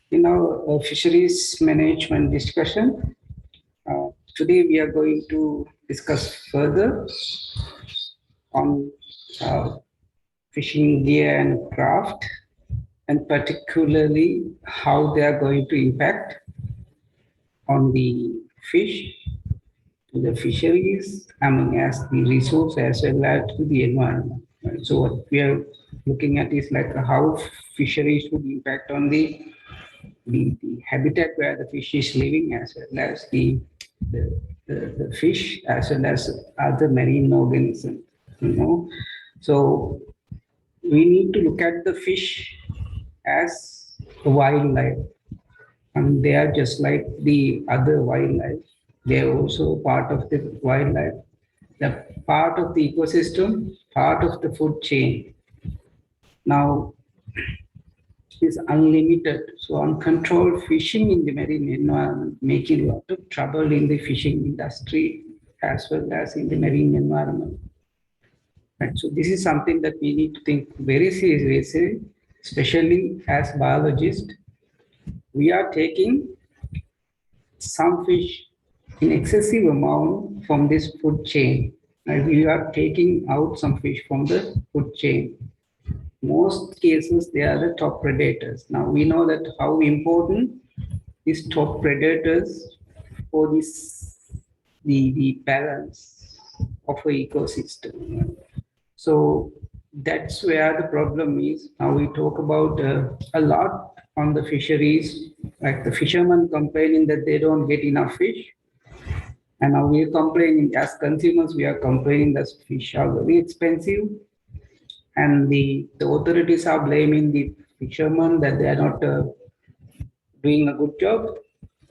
In our fisheries management discussion, today we are going to discuss further on uh, fishing gear and craft, and particularly how they are going to impact on the fish, the fisheries, I mean, as the resource as well as to the environment. Right? So what we are looking at is like how fisheries would impact on the habitat where the fish is living, as well as the fish, as well as other marine organisms, you know. So we need to look at the fish as wildlife, and they are just like the other wildlife. They are also part of the wildlife, the part of the ecosystem, part of the food chain. Now, is unlimited. So uncontrolled fishing in the marine environment making a lot of trouble in the fishing industry as well as in the marine environment. Right. So this is something that we need to think very seriously, especially as biologists. We are taking some fish in excessive amount from this food chain. Right? We are taking out some fish from the food chain. Most cases, they are the top predators. Now we know that how important these top predators for the balance of a ecosystem. So that's where the problem is. Now we talk about a lot on the fisheries, like the fishermen complaining that they don't get enough fish. And now we are complaining, as consumers, we are complaining that fish are very expensive, and the authorities are blaming the fishermen that they are not doing a good job,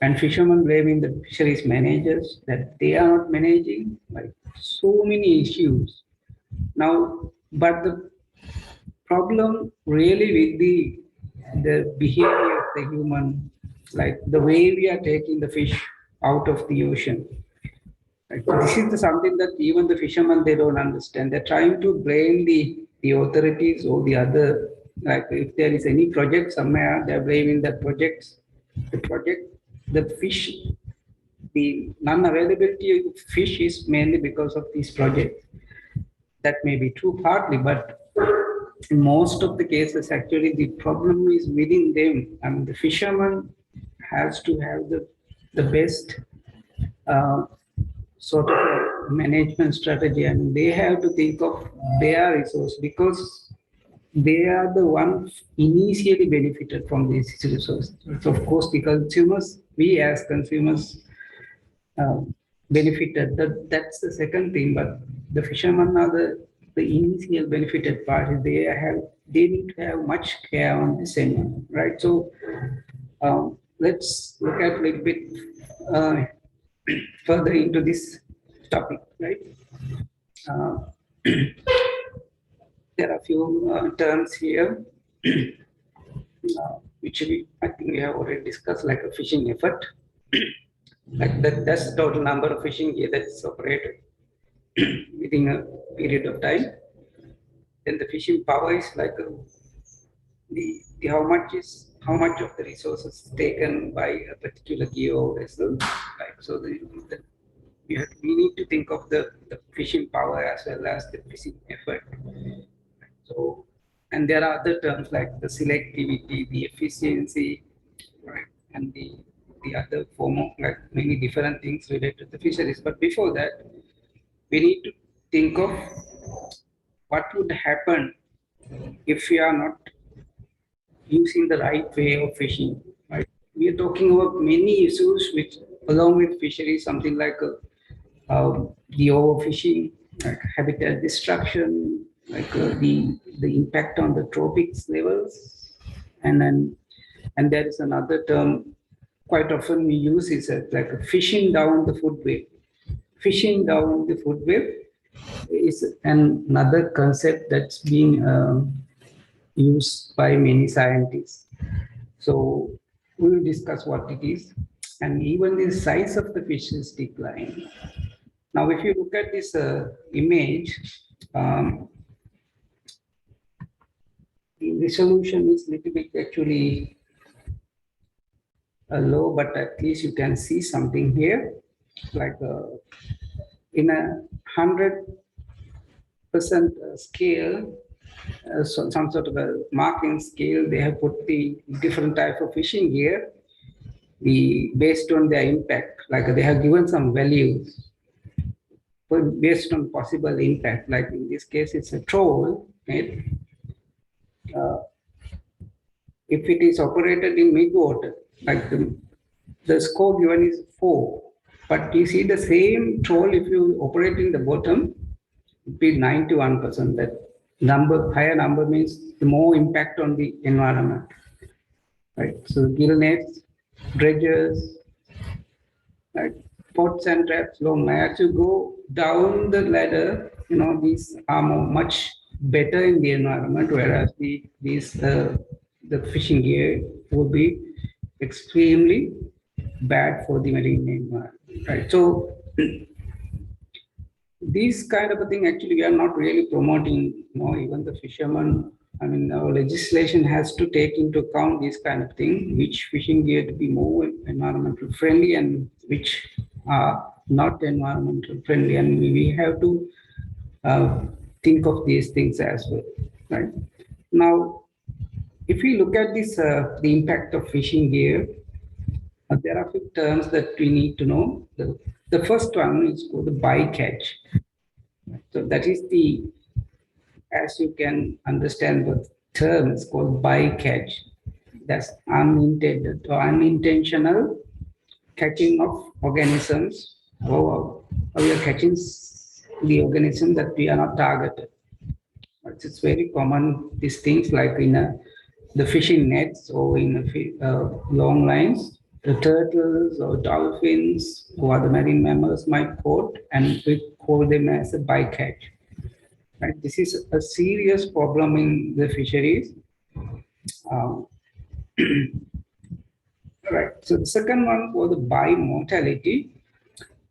and fishermen blaming the fisheries managers that they are not managing, like so many issues now. But the problem really with the behavior of the human, like the way we are taking the fish out of the ocean. Right? This is something that even the fishermen, they don't understand. They're trying to blame the authorities or the other, like if there is any project somewhere, they're blaming the project, the fish, the non-availability of fish is mainly because of these projects. That may be true partly, but in most of the cases, actually, the problem is within them. I mean, the fisherman has to have the best uh, sort of a management strategy, and they have to think of their resource because they are the ones initially benefited from these resources. So of course, the consumers, we as consumers, uh, benefited. That's the second thing. But the fishermen are the initial benefited party. They need to have much care on this end, right? So let's look at a little bit uh, further into this topic, right? Uh, there are a few terms here which I think we have already discussed, like a fishing effort. Like that's the total number of fishing gear that's operated within a period of time. Then the fishing power is like the how much of the resources taken by a particular gear or vessel. Like so, we need to think of the fishing power as well as the fishing effort. So, and there are other terms like the selectivity, the efficiency, right, and the other form of like many different things related to the fisheries. But before that, we need to think of what would happen if we are not using the right way of fishing. Right? We are talking about many issues which, along with fisheries, something like the overfishing, like habitat destruction, like the impact on the tropics levels, and then and there is another term quite often we use is like fishing down the food web. Fishing down the food web is another concept that's being used by many scientists. So we will discuss what it is, and even the size of the fish is declining. Now, if you look at this image, the resolution is little bit actually low, but at least you can see something here, like in a 100% scale, so some sort of a marking scale, they have put the different type of fishing gear, based on their impact, like they have given some values based on possible impact. Like in this case, it's a troll, right? If it is operated in mid-water, like the score given is 4, but you see the same troll, if you operate in the bottom, it be 91%. That number, higher number means the more impact on the environment, right? So gill nets, dredgers, right? Pots and traps, long. As you go down the ladder, these are much better in the environment, whereas the fishing gear would be extremely bad for the marine environment, right? So these kind of a thing, actually, we are not really promoting, even the fishermen. I mean, our legislation has to take into account this kind of thing, which fishing gear to be more environmental friendly and which are not environmental friendly. And we have to think of these things as well, right? Now, if we look at this, the impact of fishing gear, there are a few terms that we need to know. The first one is called the bycatch. So that is as you can understand, the term is called bycatch. That's unintended or unintentional catching of organisms, or we are catching the organism that we are not targeted. It's very common, these things, like in the fishing nets or in long lines, the turtles or dolphins or other marine mammals might caught, and we call them as a bycatch. Right? This is a serious problem in the fisheries. Right. So the second one was the bimortality.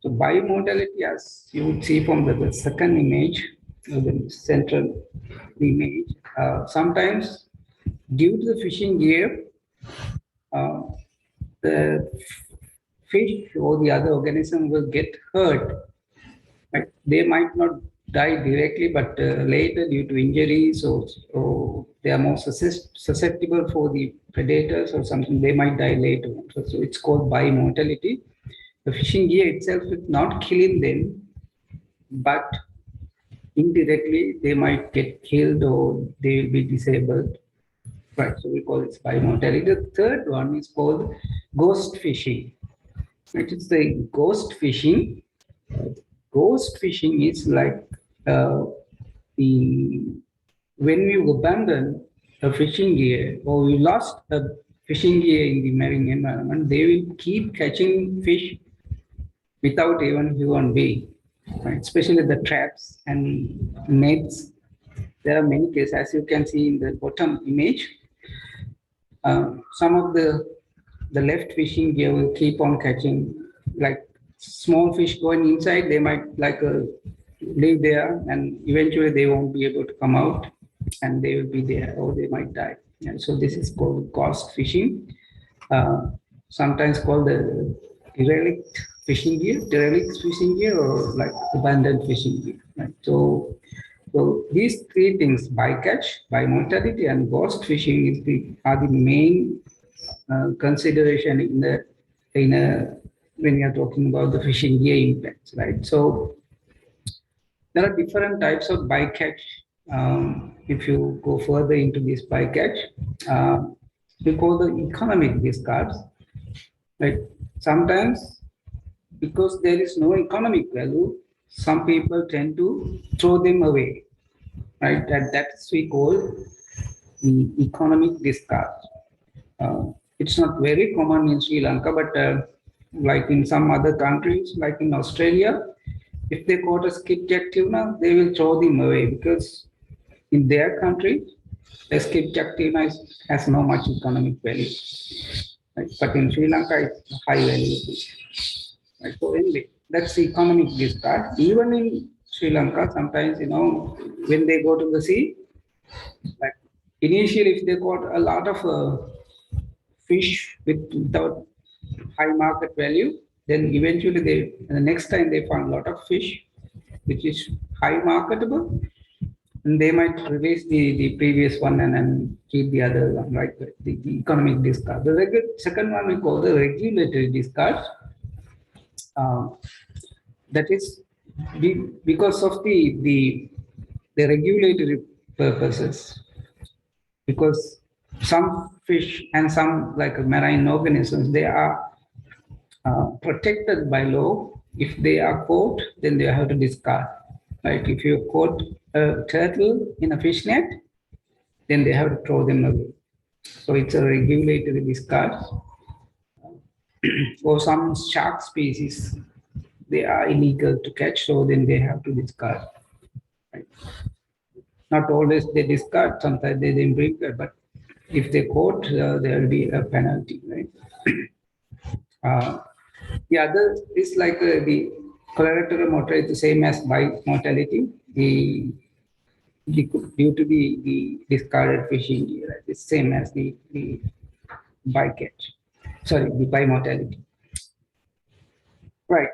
So bimortality, as you would see from the second image, the central image, sometimes due to the fishing gear, the fish or the other organism will get hurt. Right? They might not die directly, but later due to injuries or they are more susceptible for the predators or something, they might die later. So it's called bimortality. The fishing gear itself is not killing them, but indirectly they might get killed or they will be disabled. Right, so we call it bimortality. The third one is called ghost fishing. It is the ghost fishing. Ghost fishing is like when you abandon a fishing gear or you lost a fishing gear in the marine environment, they will keep catching fish without even human being, right? Especially the traps and nets. There are many cases, as you can see in the bottom image. Some of the left fishing gear will keep on catching, like small fish going inside, they might live there, and eventually they won't be able to come out, and they will be there, or they might die. And so this is called ghost fishing, sometimes called the derelict fishing gear, or like abandoned fishing gear. Right? So these three things, bycatch, bimortality, and ghost fishing are the main consideration when you are talking about the fishing gear impacts, right? So there are different types of bycatch. If you go further into this bycatch, we call the economic discards, right? Sometimes because there is no economic value, some people tend to throw them away, right? That's we call the economic discard. It's not very common in Sri Lanka, but like in some other countries, like in Australia, if they caught a skipjack tuna, they will throw them away because in their country, a skipjack tuna has no much economic value. Right? But in Sri Lanka, it's high value. Right? So anyway, that's the economic discard. Even in Sri Lanka, sometimes, when they go to the sea, like initially, if they caught a lot of fish without high market value, then eventually the next time they find a lot of fish, which is high marketable, and they might release the previous one and then keep the other one, right? The economic discard. The second one we call the regulatory discard. That is because of the regulatory purposes, because some fish and some like marine organisms, they are protected by law. If they are caught, then they have to discard. Right? If you caught a turtle in a fish net, then they have to throw them away. So it's a regulatory discard. For some shark species, they are illegal to catch, so then they have to discard. Right? Not always they discard, sometimes they then bring it, but if they caught, there will be a penalty. Right? The other is like the collateral mortality, the same as mortality. Due to the discarded fishing gear, right? It's same as the bycatch. Sorry, the bimortality. Right.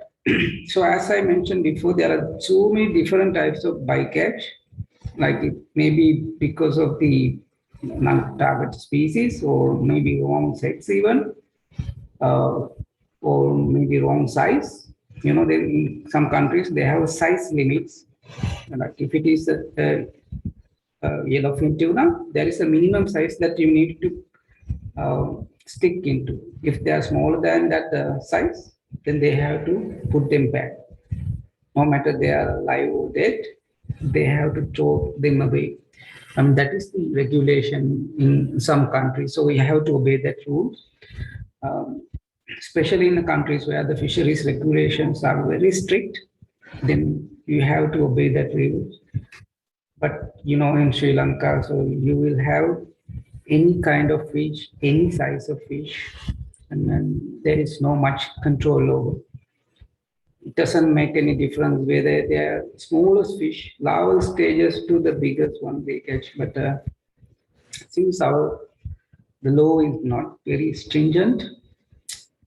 So as I mentioned before, there are so many different types of bycatch. Like it may be because of the non-target species, or maybe wrong sex even, or maybe wrong size. You know, in some countries they have size limits. Like if it is a yellowfin tuna, there is a minimum size that you need to stick into. If they are smaller than that size, then they have to put them back. No matter they are alive or dead, they have to throw them away. That is the regulation in some countries. So we have to obey that rule, especially in the countries where the fisheries regulations are very strict. Then you have to obey that rule. But you know, in Sri Lanka, so you will have any kind of fish, any size of fish, and then there is no much control over. It doesn't make any difference whether they are smallest fish, larval stages to the biggest one they catch. But since the law is not very stringent,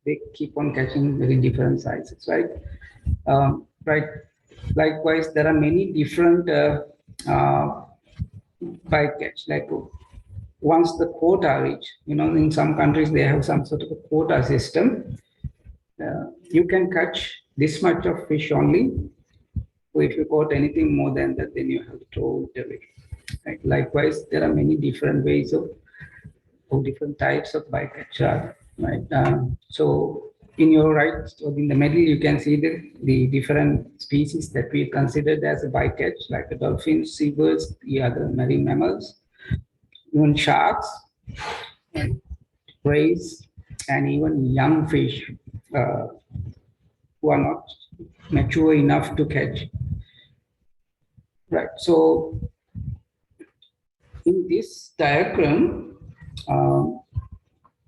they keep on catching very different sizes, right? Right. Likewise, there are many different bycatch. Like once the quota reach, you know, in some countries they have some sort of a quota system. You can catch this much of fish only. So if you caught anything more than that, then you have to throw it away. Right? Likewise, there are many different ways of different types of bycatch. Right? So in your right, so in the middle, you can see the different species that we considered as a bycatch, like the dolphins, seabirds, the other marine mammals, even sharks, right? Rays, and even young fish who are not mature enough to catch. Right. So in this diagram,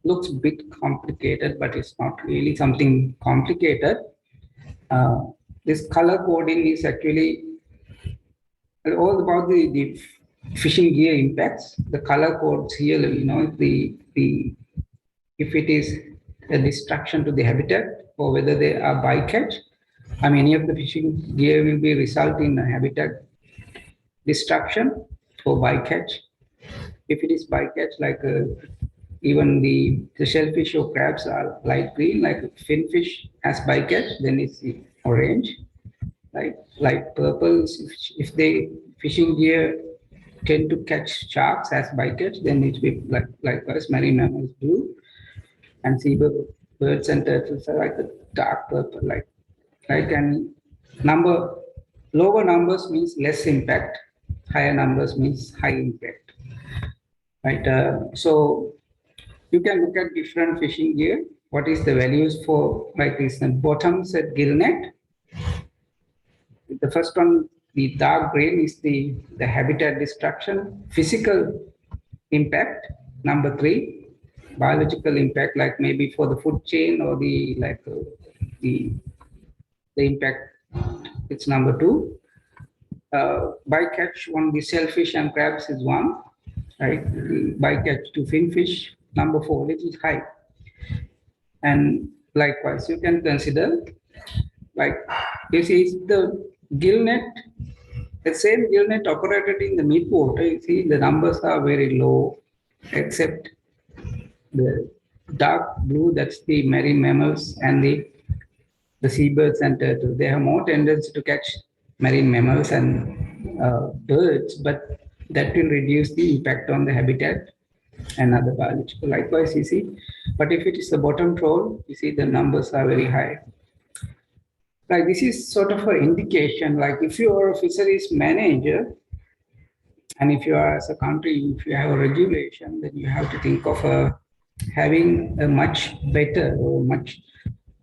looks a bit complicated, but it's not really something complicated. This color coding is actually all about the fishing gear impacts. The color codes here, you know, if it is a destruction to the habitat or whether they are bycatch. Any of the fishing gear will be result in a habitat destruction for bycatch. If it is bycatch, like even the shellfish or crabs are light green, like finfish has bycatch, then it's orange. Like purple, if they fishing gear tend to catch sharks as bycatch, then it will be likewise marine mammals blue, and seabirds and turtles are like a dark purple, right? And lower numbers means less impact, higher numbers means high impact, right? So you can look at different fishing gear. What is the values for like this? The bottom set gill net. The first one, the dark green, is the habitat destruction, physical impact. Number 3, biological impact, like maybe for the food chain or the impact. It's number 2. Bycatch on the shellfish and crabs is 1, right? Bycatch to finfish. Number 4, little high. And likewise, you can consider, like, you see the gill net, the same gill net operated in the mid-water, you see the numbers are very low, except the dark blue, that's the marine mammals, and the seabirds and turtles. They have more tendency to catch marine mammals and birds, but that will reduce the impact on the habitat and other biological. Likewise, you see, but if it is the bottom troll, you see the numbers are very high. Like, this is sort of an indication, like if you are a fisheries manager, and if you are as a country, if you have a regulation, then you have to think of having a much better or much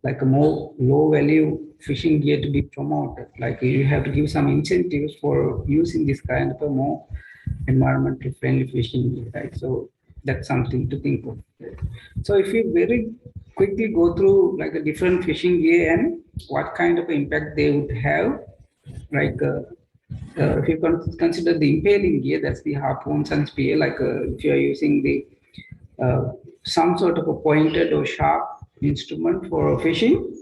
like a more low value fishing gear to be promoted. Like, you have to give some incentives for using this kind of a more environmental friendly fishing gear, right? So that's something to think of. So if you very quickly go through like a different fishing gear and what kind of impact they would have, like if you consider the impaling gear, that's the harpoons and spear, like if you are using the some sort of a pointed or sharp instrument for fishing,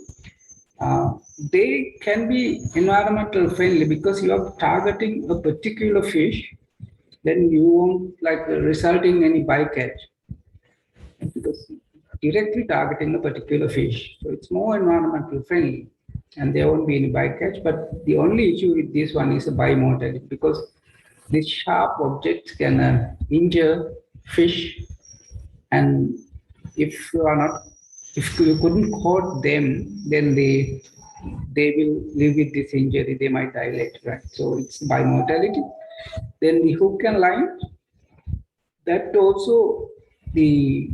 uh, they can be environmental friendly because you are targeting a particular fish, then you won't like result in any bycatch because directly targeting a particular fish. So it's more environmental friendly and there won't be any bycatch. But the only issue with this one is a bimodality because these sharp objects can injure fish, and if you are not, if you couldn't caught them, then they will live with this injury. They might die later, right? So it's bimodality. Then the hook and line, that also the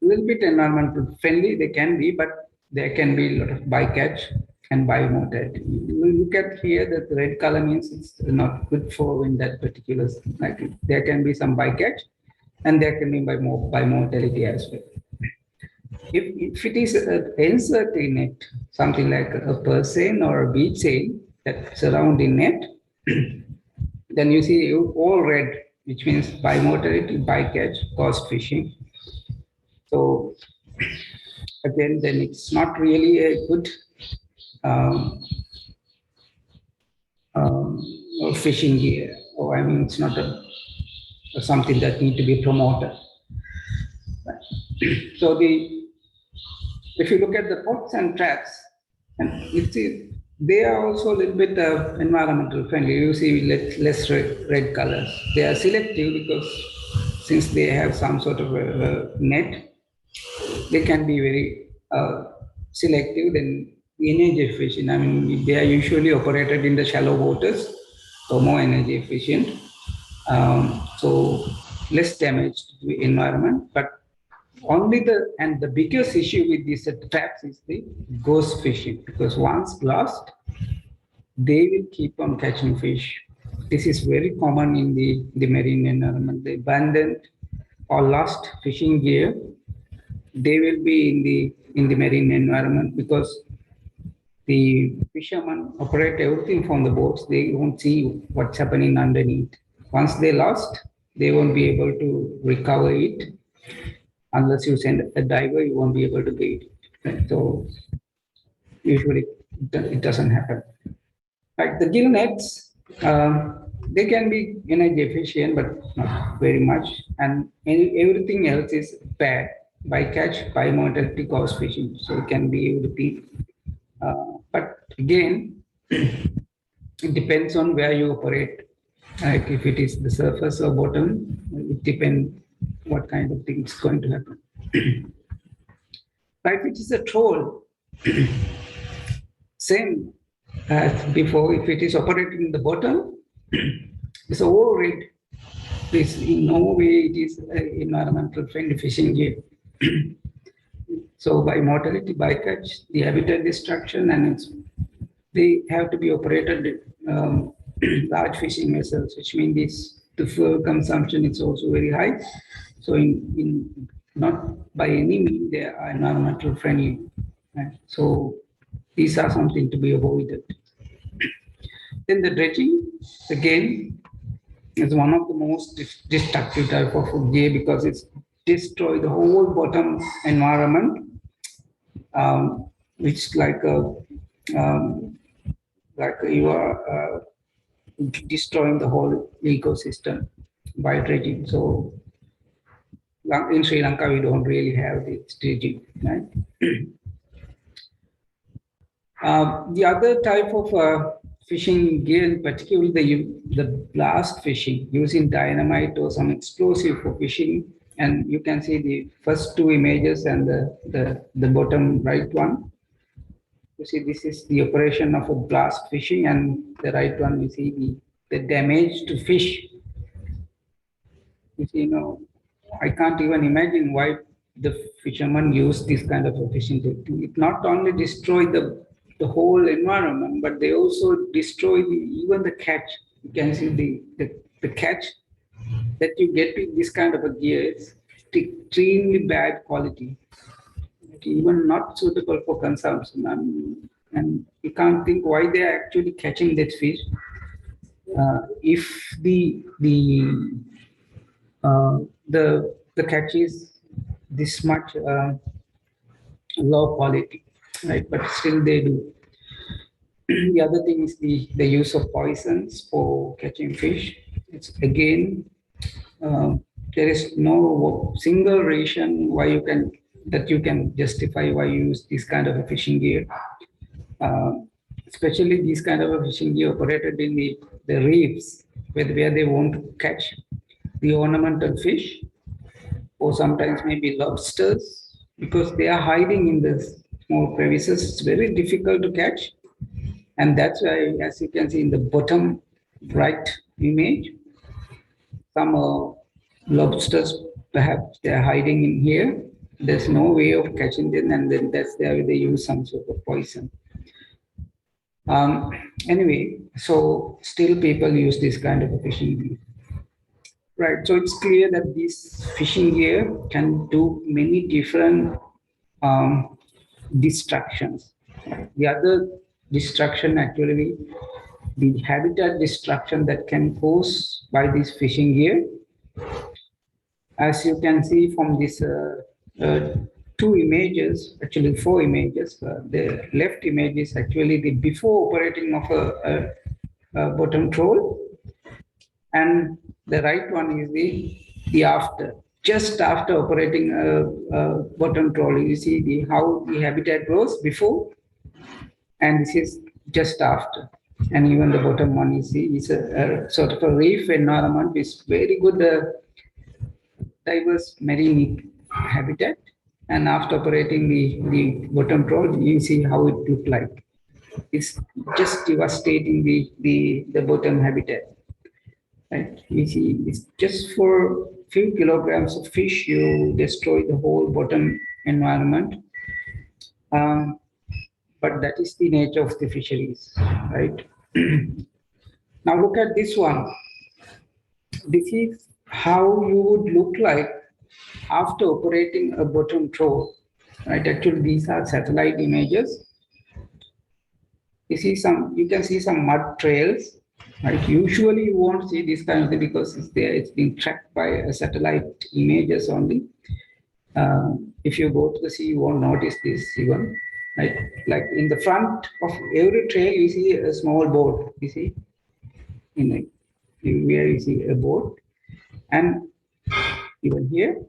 little bit environmental friendly they can be, but there can be a lot of bycatch and biomortality. We look at here that the red color means it's not good for in that particular, like there can be some bycatch and there can be biomortality as well. If it is an encircling net, something like a purseine or a beach sail that surrounding net, then you see all red, which means bimortality, bycatch, cost fishing. So again, then it's not really a good um, fishing gear, or I mean, it's not something that need to be promoted. So if you look at the pots and traps, and you see they are also a little bit environmental friendly. You see less red colors. They are selective because since they have some sort of a net, they can be very selective. Then energy efficient. I mean, they are usually operated in the shallow waters, so more energy efficient. So less damage to the environment. But only the biggest issue with these traps is the ghost fishing, because once lost, they will keep on catching fish. This is very common in the marine environment. The abandoned or lost fishing gear, they will be in the marine environment because the fishermen operate everything from the boats. They won't see what's happening underneath. Once they lost, they won't be able to recover it. Unless you send a diver, you won't be able to get it. Right? So usually it doesn't happen. Like the gill nets, they can be energy efficient, but not very much. And everything else is bad. Bycatch, bimodality, cost fishing. So it can be able to be. But again, it depends on where you operate. Like if it is the surface or bottom, it depends what kind of things going to happen. Right, which is a troll. Same as before, if it is operating in the bottom, it's all red. This in no way it is environmental friendly fishing gear. So by mortality, bycatch, the habitat destruction, and they have to be operated large fishing vessels, which means the fuel consumption is also very high. So in not by any means they are environmental friendly. Right? So these are something to be avoided. Then the dredging, again, is one of the most destructive type of gear because destroy the whole bottom environment, which like you are destroying the whole ecosystem by dredging. So in Sri Lanka, we don't really have this dredging, right? The other type of fishing gear, particularly the blast fishing, using dynamite or some explosive for fishing. And you can see the first two images and the bottom right one. You see, this is the operation of a blast fishing, and the right one, you see the damage to fish. You see, I can't even imagine why the fishermen use this kind of a fishing technique. It not only destroy the whole environment, but they also destroy even the catch. You can see the catch that you get with this kind of a gear is extremely bad quality, even not suitable for consumption. And you can't think why they are actually catching that fish. If the catch is this much low quality, right? But still they do. The other thing is the use of poisons for catching fish. It's again, there is no single reason why you can justify why you use this kind of a fishing gear. Especially these kind of a fishing gear operated in the reefs where they want to catch the ornamental fish, or sometimes maybe lobsters, because they are hiding in the small crevices. It's very difficult to catch. And that's why, as you can see in the bottom right image, some lobsters, perhaps they're hiding in here. There's no way of catching them, and then that's why they use some sort of poison. Anyway, so still people use this kind of a fishing gear. Right, so it's clear that this fishing gear can do many different destructions. The other destruction, actually, the habitat destruction that can cause by this fishing gear, as you can see from this two images, actually four images. The left image is actually the before operating of a bottom trawl, and the right one is the after, just after operating a bottom trawl. You see how the habitat grows before, and this is just after. And even the bottom one, you see, is a sort of a reef environment with very good diverse marine habitat. And after operating the bottom trawl, you see how it looked like. It's just devastating the bottom habitat. Right? You see, it's just for few kilograms of fish, you destroy the whole bottom environment. But that is the nature of the fisheries, right? Now look at this one. This is how you would look like after operating a bottom trawl, right? Actually, these are satellite images. You can see some mud trails, right? Usually you won't see this kind of thing because it's being tracked by satellite images only. If you go to the sea, you won't notice this even. Right? Like in the front of every trail, you see a small boat. You see, where you see a boat, and even here,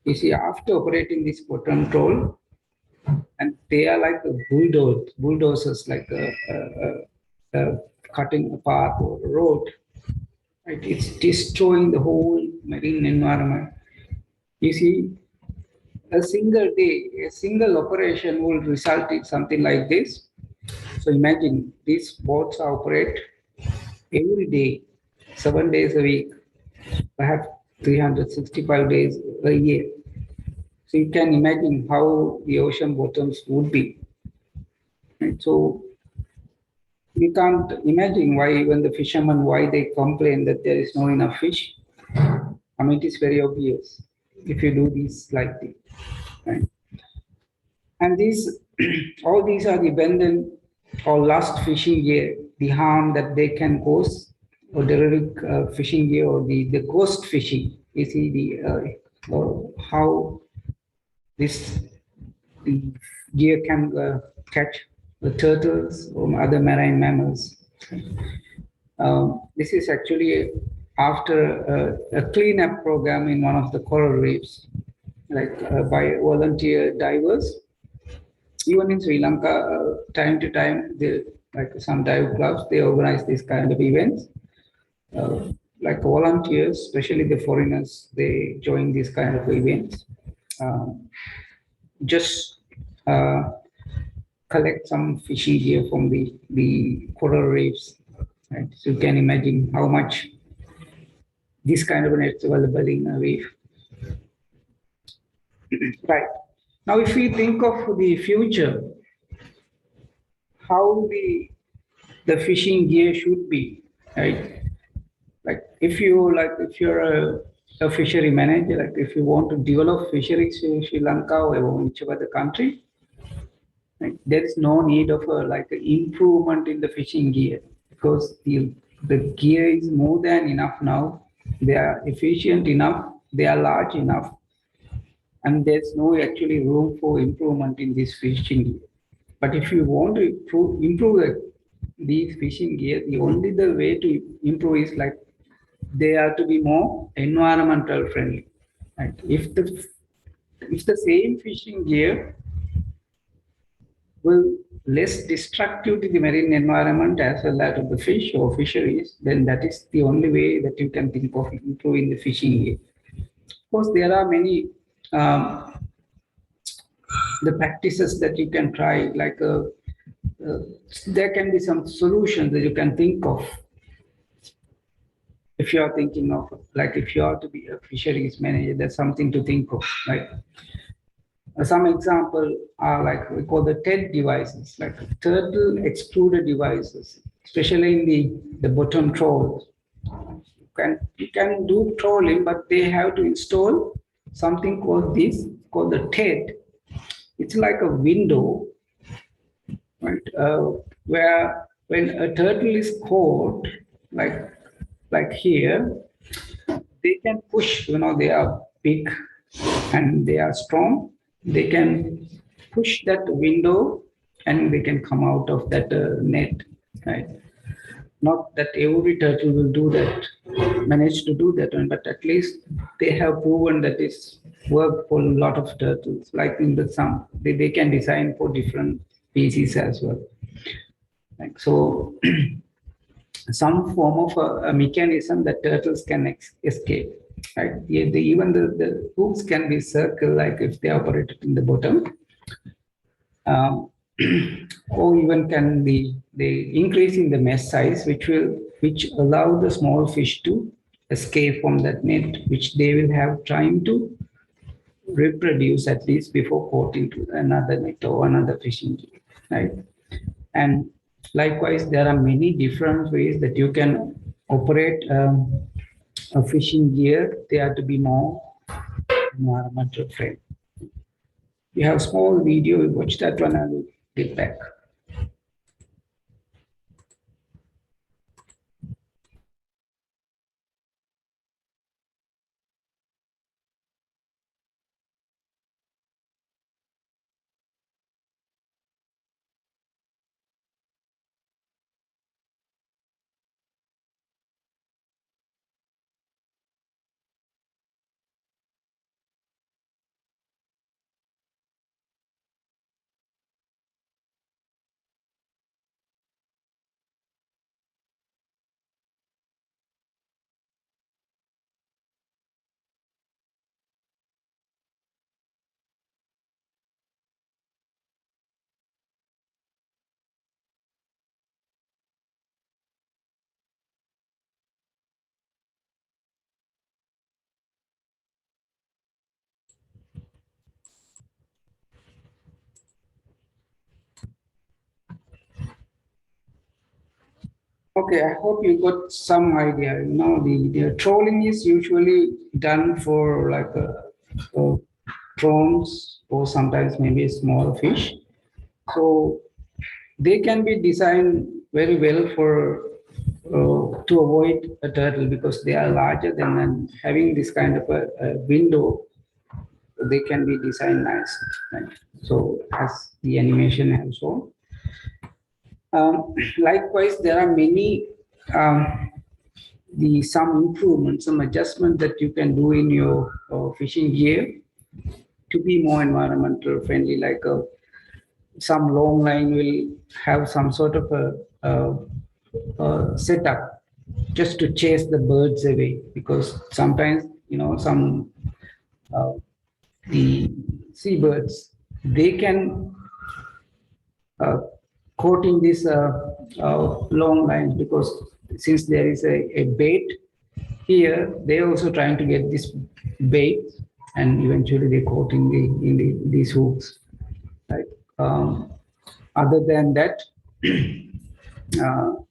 you see after operating this bottom trawl, and they are like bulldozers, like cutting a path or a road. Right? It's destroying the whole marine environment. You see, a single day, a single operation will result in something like this. So imagine these boats operate every day, 7 days a week, perhaps 365 days a year. So you can imagine how the ocean bottoms would be. Right? So we can't imagine why even the fishermen, why they complain that there is no enough fish. I mean, it is very obvious if you do this like this. Right? And all these are the abandoned or lost fishing gear, the harm that they can cause, or derelict fishing gear, or the ghost fishing. You see how this the gear can catch the turtles or other marine mammals. This is actually after a cleanup program in one of the coral reefs, like by volunteer divers. Even in Sri Lanka, time to time, like some dive clubs, they organize these kind of events. Like volunteers, especially the foreigners, they join these kind of events. Just uh, collect some fishy gear from the coral reefs. Right? So you can imagine how much this kind of nets available in a reef. Right. Now, if we think of the future, how the fishing gear should be, right? Like if you're a fishery manager, like if you want to develop fisheries in Sri Lanka or whichever the country, like there is no need of a like an improvement in the fishing gear because the gear is more than enough now. They are efficient enough, they are large enough, and there's no actually room for improvement in this fishing gear. But if you want to improve these fishing gear, the way to improve is like they are to be more environmental friendly. Right? If the same fishing gear will less destructive to the marine environment as well as of the fish or fisheries, then that is the only way that you can think of improving the fishing gear. Of course, there are many um, the practices that you can try, like there can be some solutions that you can think of if you are thinking of, like if you are to be a fisheries manager, there's something to think of, right? Some example are like we call the TED devices, like turtle extruder devices, especially in the bottom trawls. You can do trolling, but they have to install something called the TED. It's like a window, right? Where when a turtle is caught, like here, they can push. They are big and they are strong. They can push that window and they can come out of that net. Right? Not that every turtle will do that, manage to do that one, but at least they have proven that it's worked for a lot of turtles. Like in the some, they can design for different species as well. Like so, some form of a mechanism that turtles can escape. Right? Even the hooks can be circle, like if they operate in the bottom, um, or even can be they increase in the mesh size, which allow the small fish to escape from that net, which they will have time to reproduce at least before caught into another net or another fishing gear, right? And likewise, there are many different ways that you can operate a fishing gear. They are to be more environmental friendly. We have a small video. We watch that one and we'll get back. Okay, I hope you got some idea. The trolling is usually done for like prawns or sometimes maybe a small fish. So they can be designed very well for to avoid a turtle because they are larger than and having this kind of a window they can be designed nice. Right? So as the animation has shown. Likewise, there are many some improvements, some adjustments that you can do in your fishing gear to be more environmental friendly. Like some long line will have some sort of a setup just to chase the birds away, because sometimes some uh, the seabirds, they can caught in this long lines, because since there is a bait here, they're also trying to get this bait, and eventually they caught in these hooks. Right. Other than that,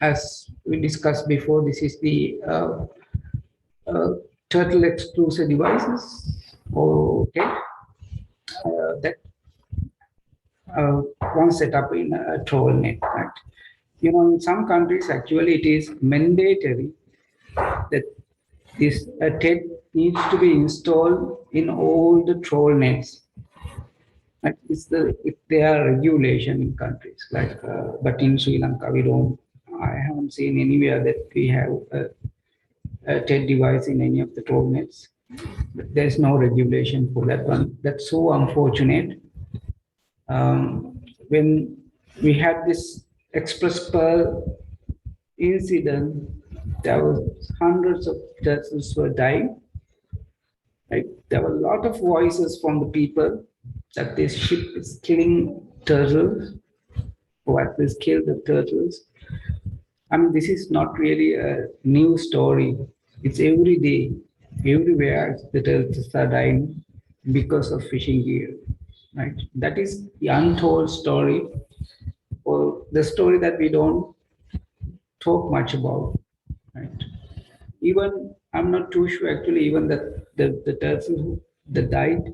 as we discussed before, this is the turtle exclusive devices. Okay, that one set up in a troll net. Right? In some countries, actually, it is mandatory that this TED needs to be installed in all the troll nets. Right? If there are regulation in countries like, but in Sri Lanka, I haven't seen anywhere that we have a TED device in any of the troll nets. But there's no regulation for that one. That's so unfortunate. When we had this express pearl incident, there was hundreds of turtles were dying. Right? There were a lot of voices from the people that this ship is killing turtles, or at least kill the turtles. I mean, this is not really a new story. It's every day, everywhere the turtles are dying because of fishing gear. Right? That is the untold story, or the story that we don't talk much about. Right? Even I'm not too sure actually, even the turtles that died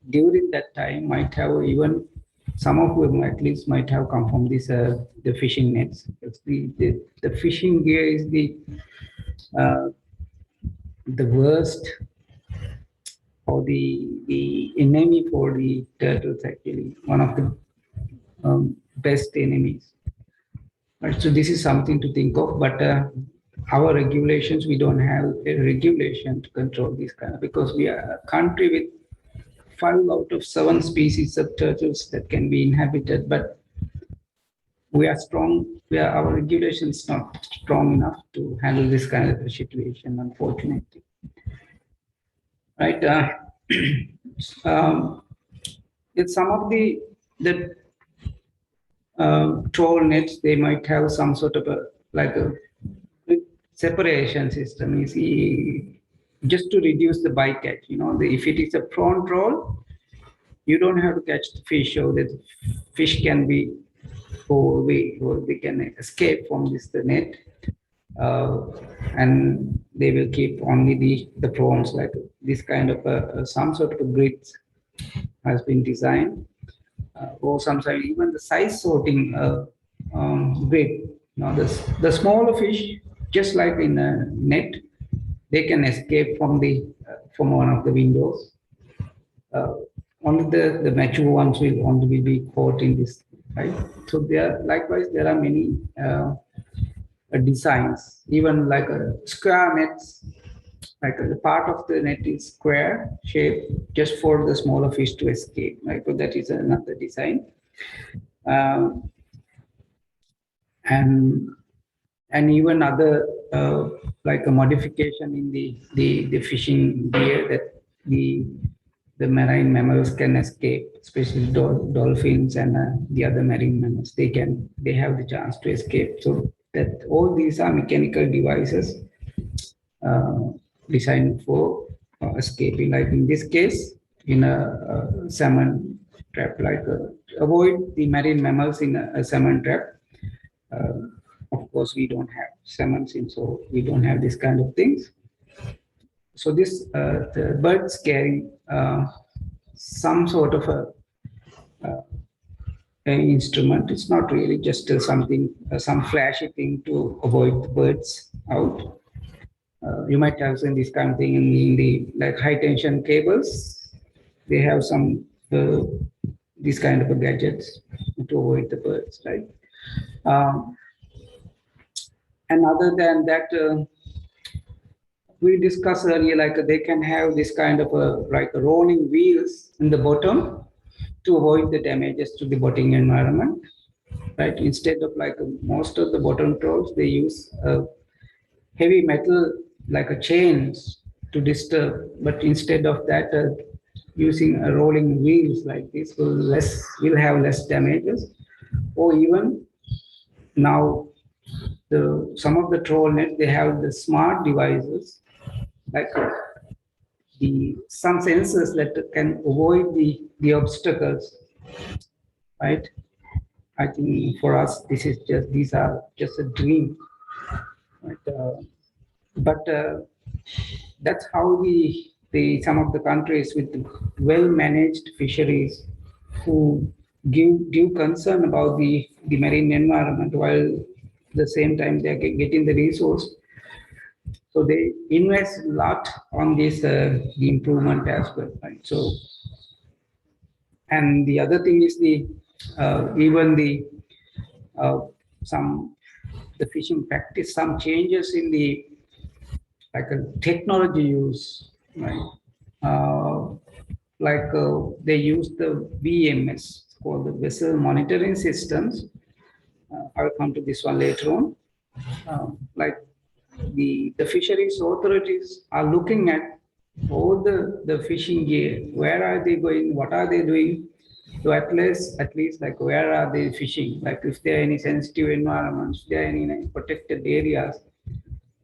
during that time might have, even some of them at least might have come from the fishing nets. The fishing gear is uh, the worst, or the enemy for the turtles, actually one of the best enemies. Right, so this is something to think of, but our regulations, we don't have a regulation to control this kind of, because we are a country with 5 out of 7 species of turtles that can be inhabited, but we are strong. Our regulations not strong enough to handle this kind of a situation, unfortunately. Right? It's some of the troll nets, they might have some sort of a separation system. You see, just to reduce the bycatch. If it is a prawn troll, you don't have to catch the fish, so that fish can be go away, or they can escape from the net, and they will keep only the prawns. Like this kind of some sort of a grid has been designed, or sometimes even the size sorting grid. The smaller fish, just like in a net, they can escape from one of the windows. Only the mature ones will only be caught in this, right? So likewise there are many designs, even like a square nets, like the part of the net is square shape, just for the smaller fish to escape. Right, so that is another design. Um, and even other like a modification in the fishing gear, that the marine mammals can escape, especially dolphins and the other marine mammals. They have the chance to escape. So that all these are mechanical devices designed for escaping. Like in this case, in a salmon trap, like avoid the marine mammals in a salmon trap. Of course, we don't have salmons in, so we don't have this kind of things. So the birds carry some sort of an instrument. It's not really just some flashy thing to avoid the birds out. You might have seen this kind of thing in the like high tension cables. they have some these kind of gadgets to avoid the birds, right? Um, and other than that, we discussed earlier, like they can have this kind of like rolling wheels in the bottom to avoid the damages to the bottom environment, right? Instead of like most of the bottom trawls, they use heavy metal like a chains to disturb, but instead of that, using a rolling wheels like this will have less damages, or even now some of the troll net they have the smart devices like the some sensors that can avoid the obstacles, right? I think for us these are just a dream, right? But that's how the some of the countries with well managed fisheries who give concern about the marine environment while at the same time they are getting the resource. So they invest a lot on this the improvement as well, right? So, and the other thing is the even the uh, some the fishing practice, some changes in the like a technology use, right? Uh, they use the VMS, called the vessel monitoring systems. I'll come to this one later on. Like the fisheries authorities are looking at all the fishing gear. Where are they going? What are they doing? So at least like where are they fishing? Like if there are any sensitive environments, there are any protected areas.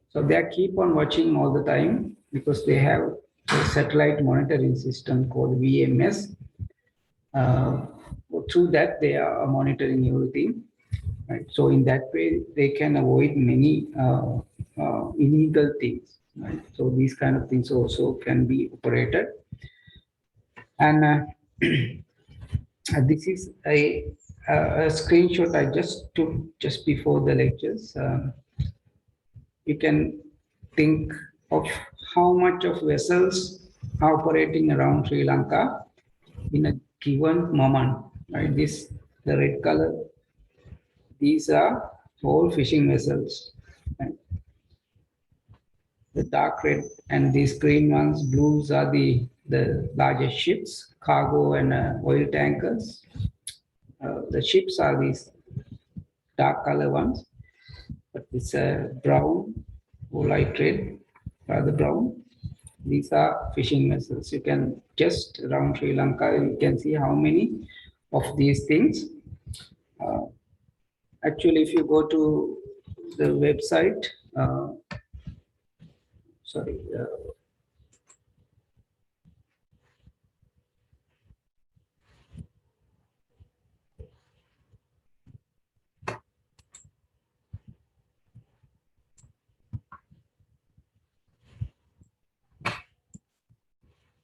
So they keep on watching all the time because they have a satellite monitoring system called VMS. Uh, Through that, they are monitoring everything. Right. So in that way, they can avoid many illegal things. Right. So these kind of things also can be operated. And this is a screenshot I just took just before the lectures. You can think of how much of vessels are operating around Sri Lanka in a given moment. Right. The red color. These are all fishing vessels. Right? The dark red and these green ones, blues are the largest ships, cargo and oil tankers. The ships are these dark color ones, but it's brown or light red, rather brown. These are fishing vessels. You can just around Sri Lanka, you can see how many of these things. Actually, if you go to the website, sorry,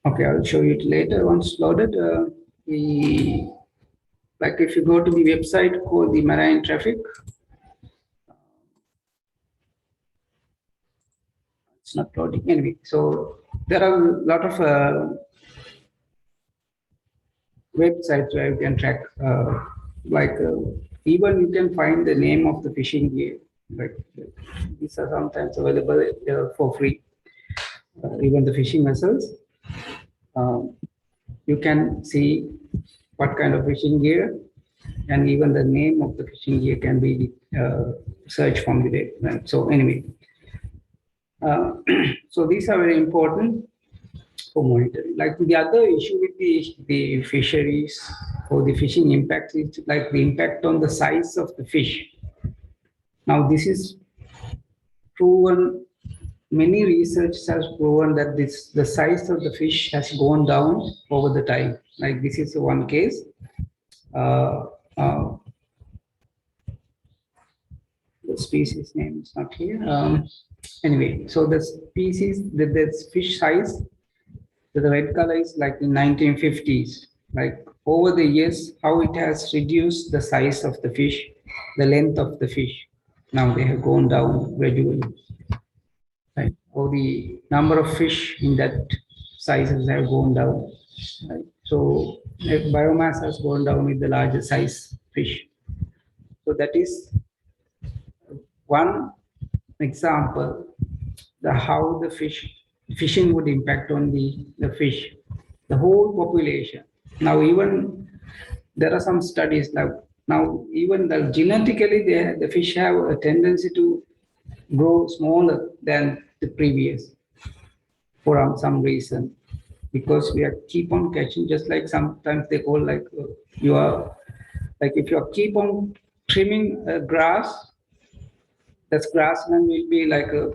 okay, I'll show you it later once loaded. Like if you go to the website called the Marine Traffic, it's not loading anyway. So there are a lot of websites where you can track, even you can find the name of the fishing gear. Like these are sometimes available for free. Even the fishing vessels, you can see what kind of fishing gear, and even the name of the fishing gear can be searched from the web. Right? So anyway, so these are very important for monitoring. Like the other issue with the fisheries or the fishing impact is like the impact on the size of the fish. Now this is proven, many research has proven that the size of the fish has gone down over the time. Like this is one case. Uh, uh, the species name is not here. Anyway, so the species, the fish size, the red color is like in 1950s. Like over the years, how it has reduced the size of the fish, the length of the fish. Now they have gone down gradually. Right? Or the number of fish in that sizes have gone down. Right? So biomass has gone down with the larger size fish. So that is one example, the how the fishing would impact on the fish, the whole population. Now even there are some studies now even the genetically the fish have a tendency to grow smaller than the previous for some reason, because we are keep on catching, just like sometimes they call like you are like if you are keep on trimming grass, that grassland will be like a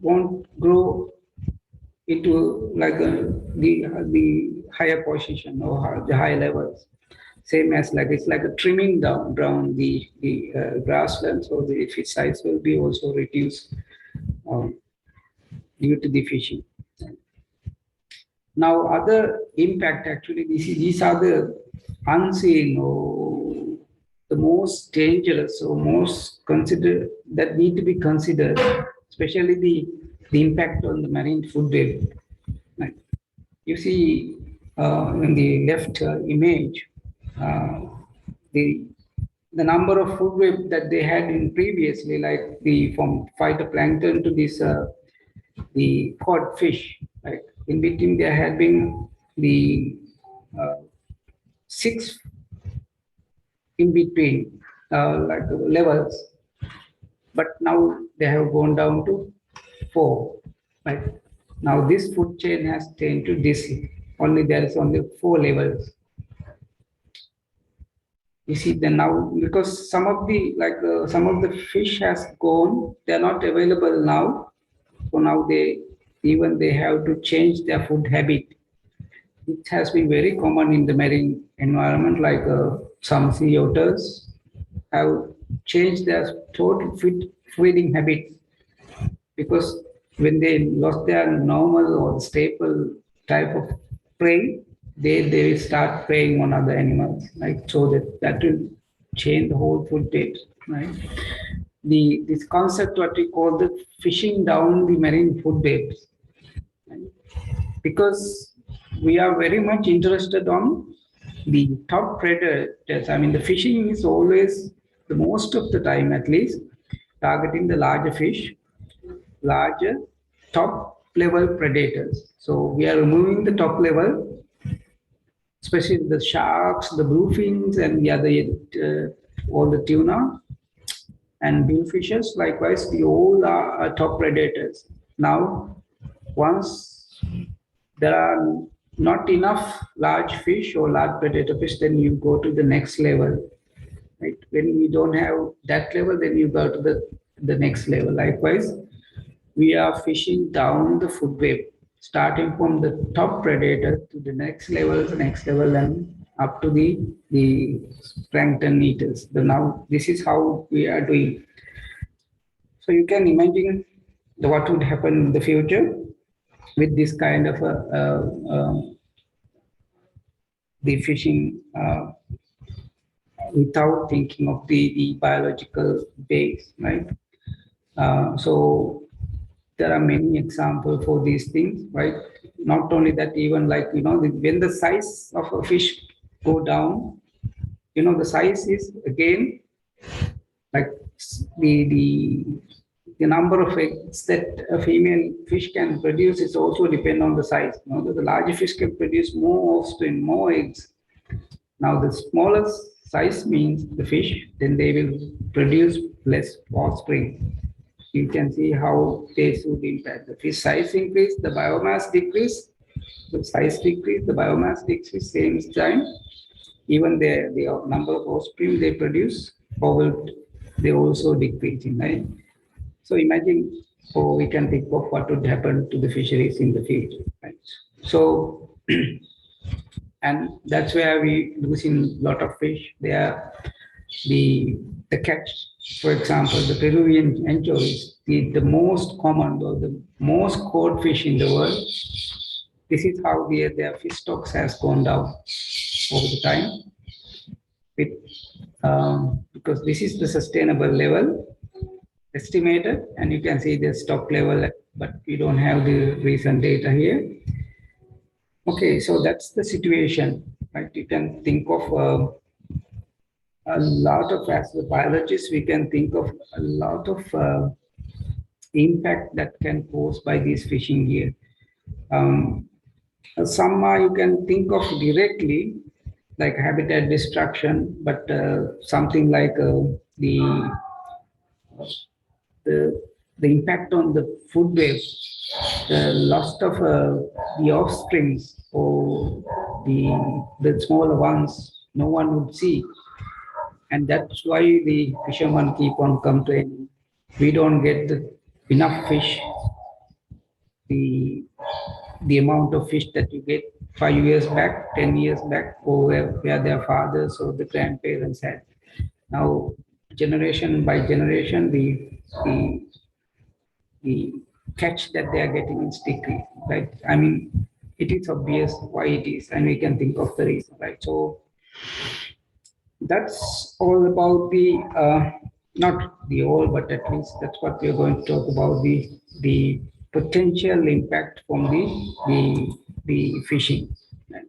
won't grow into like the higher position or the high levels. Same as like it's like a trimming down the grassland, so the fish size will be also reduced um, due to the fishing. Now, other impact actually, these are the unseen or the most dangerous or most considered that need to be considered, especially the impact on the marine food web. Like you see in the left image, uh, the the number of food web that they had in previously, like the from phytoplankton to this the cod fish, like in between there had been the uh, six in between like levels, but now they have gone down to four. Right now, this food chain has changed to this. Only there is only four levels. You see, then now because some of the some of the fish has gone, they are not available now. So now they have to change their food habit. It has been very common in the marine environment, like some sea otters have changed their total feeding habits, because when they lost their normal or staple type of prey, they will start preying on other animals, like so that will change the whole food taste, right? This concept what we call the fishing down the marine food webs, right? Because we are very much interested on the top predators. I mean, the fishing is always, the most of the time at least, targeting the larger fish, larger top level predators. So we are removing the top level, especially the sharks, the bluefins, and the other all the tuna and billfishes. Likewise, we all are top predators. Now, once there are not enough large fish or large predator fish, then you go to the next level. Right? When we don't have that level, then you go to the next level. Likewise, we are fishing down the food web, starting from the top predator to the next level, and up to the plankton eaters. Now, this is how we are doing. So you can imagine what would happen in the future with this kind of the fishing without thinking of the biological base, right? So there are many examples for these things, right? Not only that, even like when the size of a fish go down, the size is again like the number of eggs that a female fish can produce is also depend on the size. The larger fish can produce more offspring, more eggs. Now, the smallest size means the fish, then they will produce less offspring. You can see how they should impact. The fish size increase, the biomass decrease, the size decrease, the biomass decrease, same time. Even the number of offspring they produce, they also decreasing, right? So imagine, we can think of what would happen to the fisheries in the future, right? So, and that's where we losing a lot of fish. The catch, for example, the Peruvian anchovies, the most common or the most caught fish in the world. This is how their fish stocks has gone down over the time. With, because this is the sustainable level. estimated, and you can see the stock level, but we don't have the recent data here. Okay, so that's the situation, right? You can think of a lot of, as a biologist, we can think of a lot of impact that can cause by this fishing gear. Some you can think of directly, like habitat destruction, but something like the the impact on the food web, the loss of the offspring or the smaller ones, no one would see, and that's why the fishermen keep on complaining. We don't get enough fish. The the amount of fish that you get 5 years back, 10 years back, or where their fathers or the grandparents had. Now, generation by generation, the catch that they are getting is decreasing, right? I mean, it is obvious why it is, and we can think of the reason, right? So that's all about the not the all, but at least that's what we're going to talk about, the potential impact from the fishing. Right?